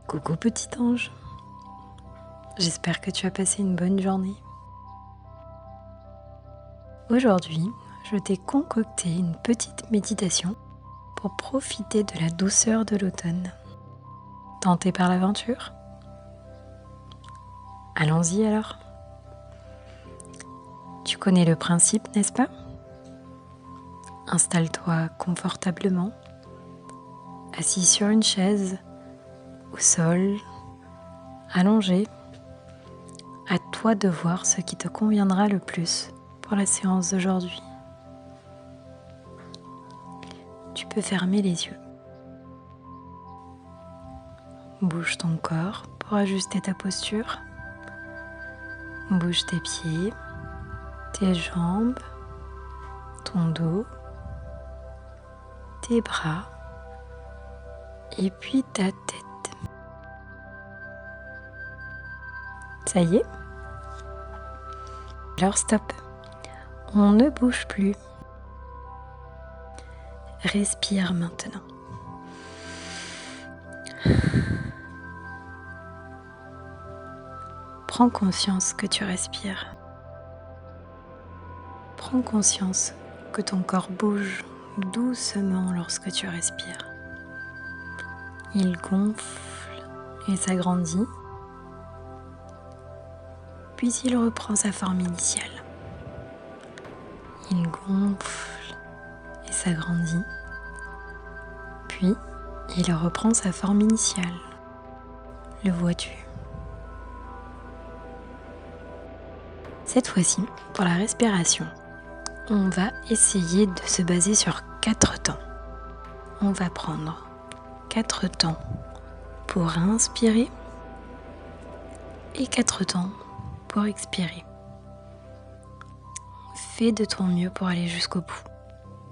Coucou petit ange, j'espère que tu as passé une bonne journée. Aujourd'hui, je t'ai concocté une petite méditation pour profiter de la douceur de l'automne. Tenté par l'aventure? Allons-y alors. Tu connais le principe, n'est-ce pas? Installe-toi confortablement, assis sur une chaise, au sol, allongé. À toi de voir ce qui te conviendra le plus pour la séance d'aujourd'hui. Tu peux fermer les yeux. Bouge ton corps pour ajuster ta posture. Bouge tes pieds, tes jambes, ton dos, tes bras et puis ta tête. Ça y est? Alors stop, on ne bouge plus. Respire maintenant. Prends conscience que tu respires. Prends conscience que ton corps bouge doucement lorsque tu respires. Il gonfle et s'agrandit, puis il reprend sa forme initiale. Il gonfle et s'agrandit, puis il reprend sa forme initiale. Le vois-tu? Cette fois-ci, pour la respiration, on va essayer de se baser sur 4 temps. On va prendre 4 temps pour inspirer et 4 temps pour expirer. Fais de ton mieux pour aller jusqu'au bout,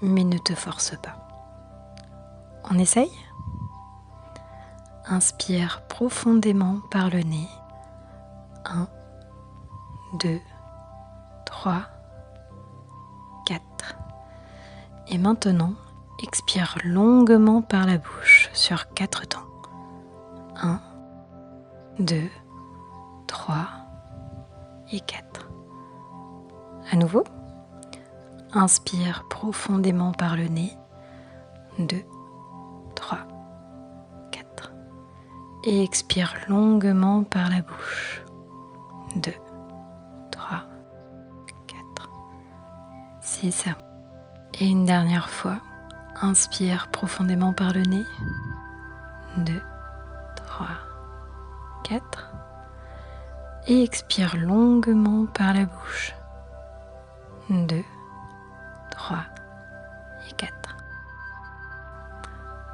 mais ne te force pas. On essaye? Inspire profondément par le nez. 1, 2, 3, 4. Et maintenant, expire longuement par la bouche sur 4 temps. 1, 2, 3 et 4. À nouveau, inspire profondément par le nez. 2, 3, 4. Et expire longuement par la bouche. 2, 3, 4. C'est ça. Et une dernière fois, inspire profondément par le nez. 2, 3, 4. Et expire longuement par la bouche. 2, 3 et 4.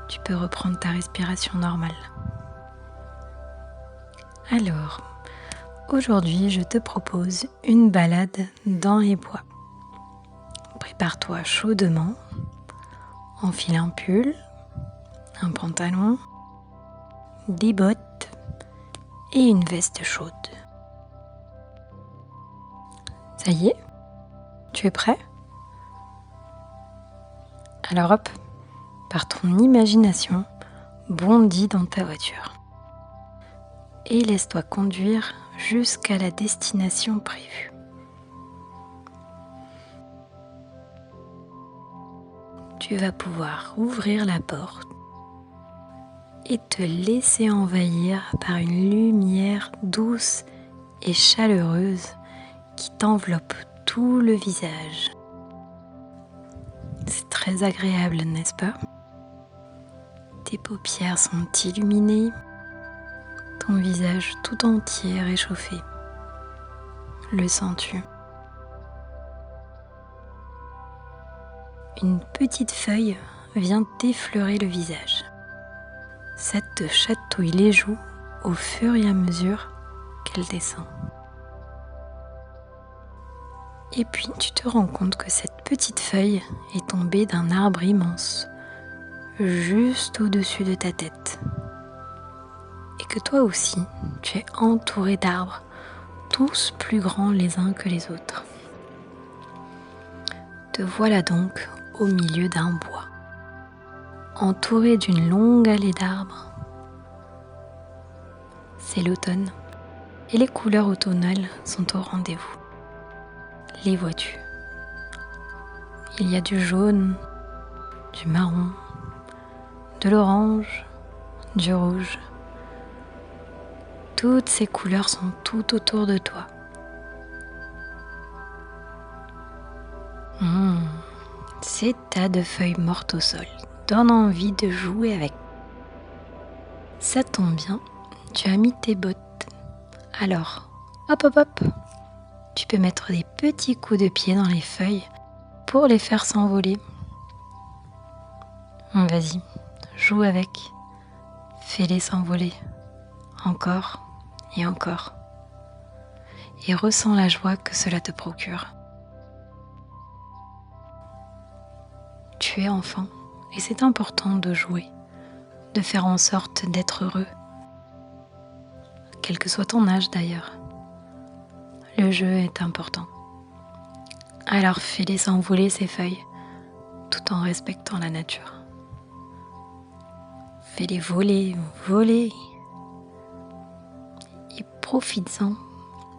Tu peux reprendre ta respiration normale. Alors, aujourd'hui, je te propose une balade dans les bois. Prépare-toi chaudement, enfile un pull, un pantalon, des bottes et une veste chaude. Ça y est? Tu es prêt? Alors hop, par ton imagination, bondis dans ta voiture et laisse-toi conduire jusqu'à la destination prévue. Tu vas pouvoir ouvrir la porte et te laisser envahir par une lumière douce et chaleureuse qui t'enveloppe tout le visage. C'est très agréable, n'est-ce pas? Tes paupières sont illuminées, ton visage tout entier est réchauffé. Le sens-tu? Une petite feuille vient t'effleurer le visage. Ça te chatouille les joues au fur et à mesure qu'elle descend. Et puis tu te rends compte que cette petite feuille est tombée d'un arbre immense, juste au-dessus de ta tête. Et que toi aussi, tu es entouré d'arbres, tous plus grands les uns que les autres. Te voilà donc au milieu d'un bois, entouré d'une longue allée d'arbres. c'est l'automne et les couleurs automnales sont au rendez-vous. Les vois-tu? Il y a du jaune, du marron, de l'orange, du rouge. Toutes ces couleurs sont tout autour de toi. Ces tas de feuilles mortes au sol donnent envie de jouer avec. Ça tombe bien, tu as mis tes bottes. Alors, hop hop hop, tu peux mettre des petits coups de pied dans les feuilles pour les faire s'envoler. Vas-y, joue avec, fais-les s'envoler, encore et encore. Et ressens la joie que cela te procure. Tu es enfant et c'est important de jouer, de faire en sorte d'être heureux, quel que soit ton âge d'ailleurs. Le jeu est important. Alors fais-les s'envoler ces feuilles, tout en respectant la nature. Fais-les voler, voler. Et profites-en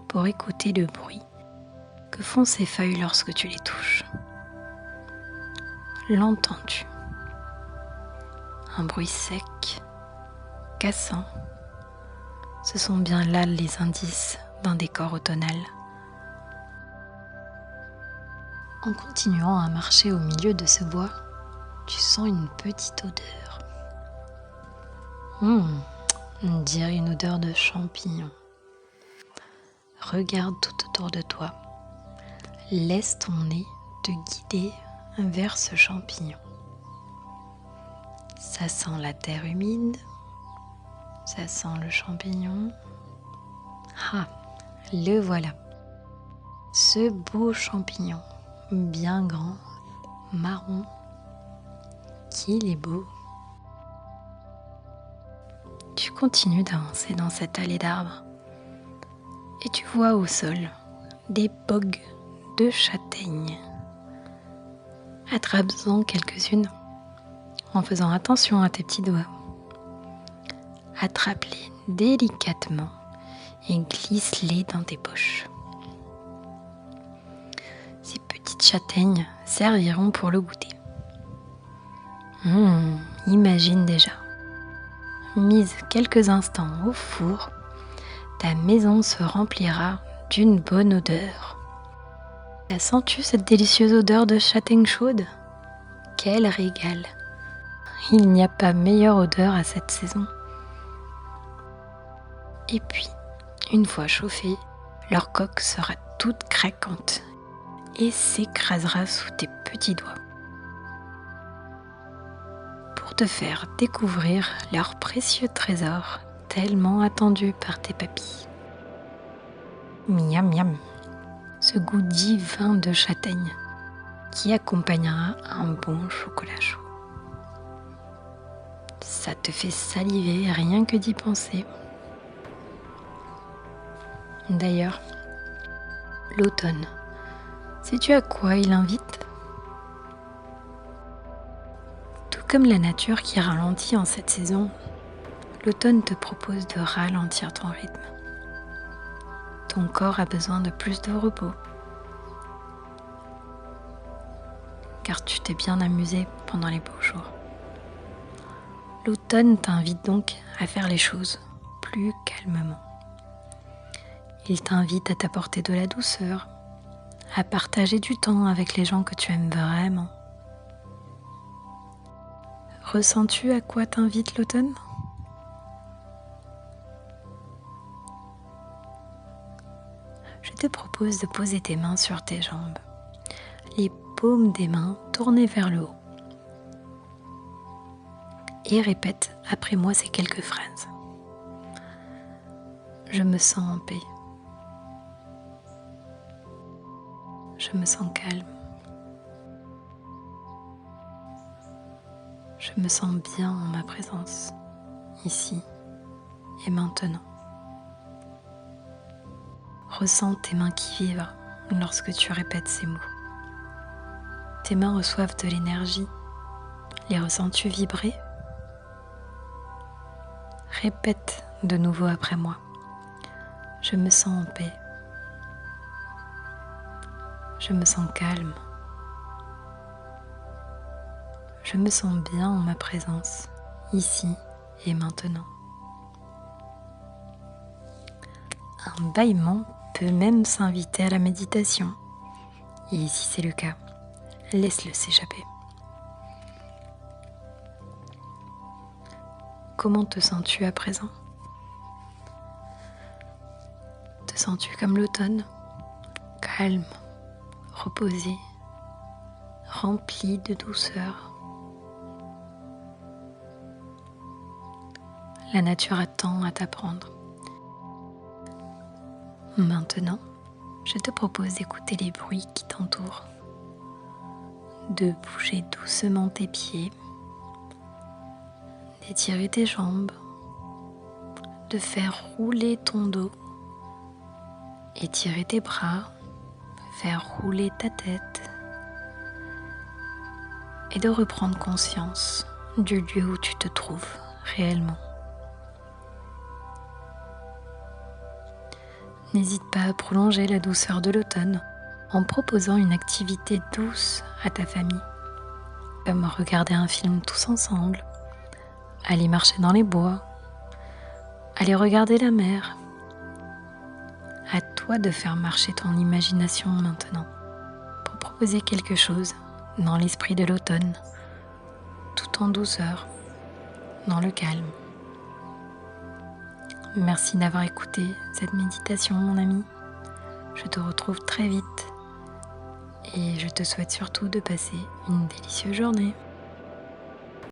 pour écouter le bruit que font ces feuilles lorsque tu les touches. L'entends-tu? Un bruit sec, cassant. Ce sont bien là les indices d'un décor automnal. En continuant à marcher au milieu de ce bois, tu sens une petite odeur. On dirait une odeur de champignons. Regarde tout autour de toi. Laisse ton nez te guider vers ce champignon. Ça sent la terre humide, ça sent le champignon. Ah, le voilà. Ce beau champignon, bien grand, marron, qu'il est beau. Tu continues d'avancer dans cette allée d'arbres et tu vois au sol des bogues de châtaignes. Attrape-en quelques-unes en faisant attention à tes petits doigts. Attrape-les délicatement et glisse-les dans tes poches. Ces petites châtaignes serviront pour le goûter. Imagine déjà. Mise quelques instants au four, ta maison se remplira d'une bonne odeur. La sens-tu cette délicieuse odeur de châtaigne chaude? Quel régal! Il n'y a pas meilleure odeur à cette saison. Et puis, une fois chauffée, leur coque sera toute craquante et s'écrasera sous tes petits doigts pour te faire découvrir leur précieux trésor tellement attendu par tes papilles. Miam miam, ce goût divin de châtaigne qui accompagnera un bon chocolat chaud. Ça te fait saliver rien que d'y penser. D'ailleurs, l'automne, sais-tu à quoi il invite? Tout comme la nature qui ralentit en cette saison, l'automne te propose de ralentir ton rythme. Ton corps a besoin de plus de repos, car tu t'es bien amusé pendant les beaux jours. L'automne t'invite donc à faire les choses plus calmement. Il t'invite à t'apporter de la douceur, à partager du temps avec les gens que tu aimes vraiment. Ressens-tu à quoi t'invite l'automne? Je te propose de poser tes mains sur tes jambes, les paumes des mains tournées vers le haut. Et répète après moi ces quelques phrases. Je me sens en paix. Je me sens calme. Je me sens bien en ma présence, ici et maintenant. Ressens tes mains qui vibrent lorsque tu répètes ces mots. Tes mains reçoivent de l'énergie. Les ressens-tu vibrer? Répète de nouveau après moi. Je me sens en paix. Je me sens calme. Je me sens bien en ma présence, ici et maintenant. Un bâillement peut même s'inviter à la méditation. Et si c'est le cas, laisse-le s'échapper. Comment te sens-tu à présent? Te sens-tu comme l'automne? Calme, reposé, rempli de douceur. La nature a tant à t'apprendre. Maintenant, je te propose d'écouter les bruits qui t'entourent, de bouger doucement tes pieds, d'étirer tes jambes, de faire rouler ton dos, étirer tes bras, faire rouler ta tête et de reprendre conscience du lieu où tu te trouves réellement. N'hésite pas à prolonger la douceur de l'automne en proposant une activité douce à ta famille, comme regarder un film tous ensemble, aller marcher dans les bois, aller regarder la mer. À toi de faire marcher ton imagination maintenant pour proposer quelque chose dans l'esprit de l'automne, tout en douceur, dans le calme. Merci d'avoir écouté cette méditation, mon ami. Je te retrouve très vite et je te souhaite surtout de passer une délicieuse journée.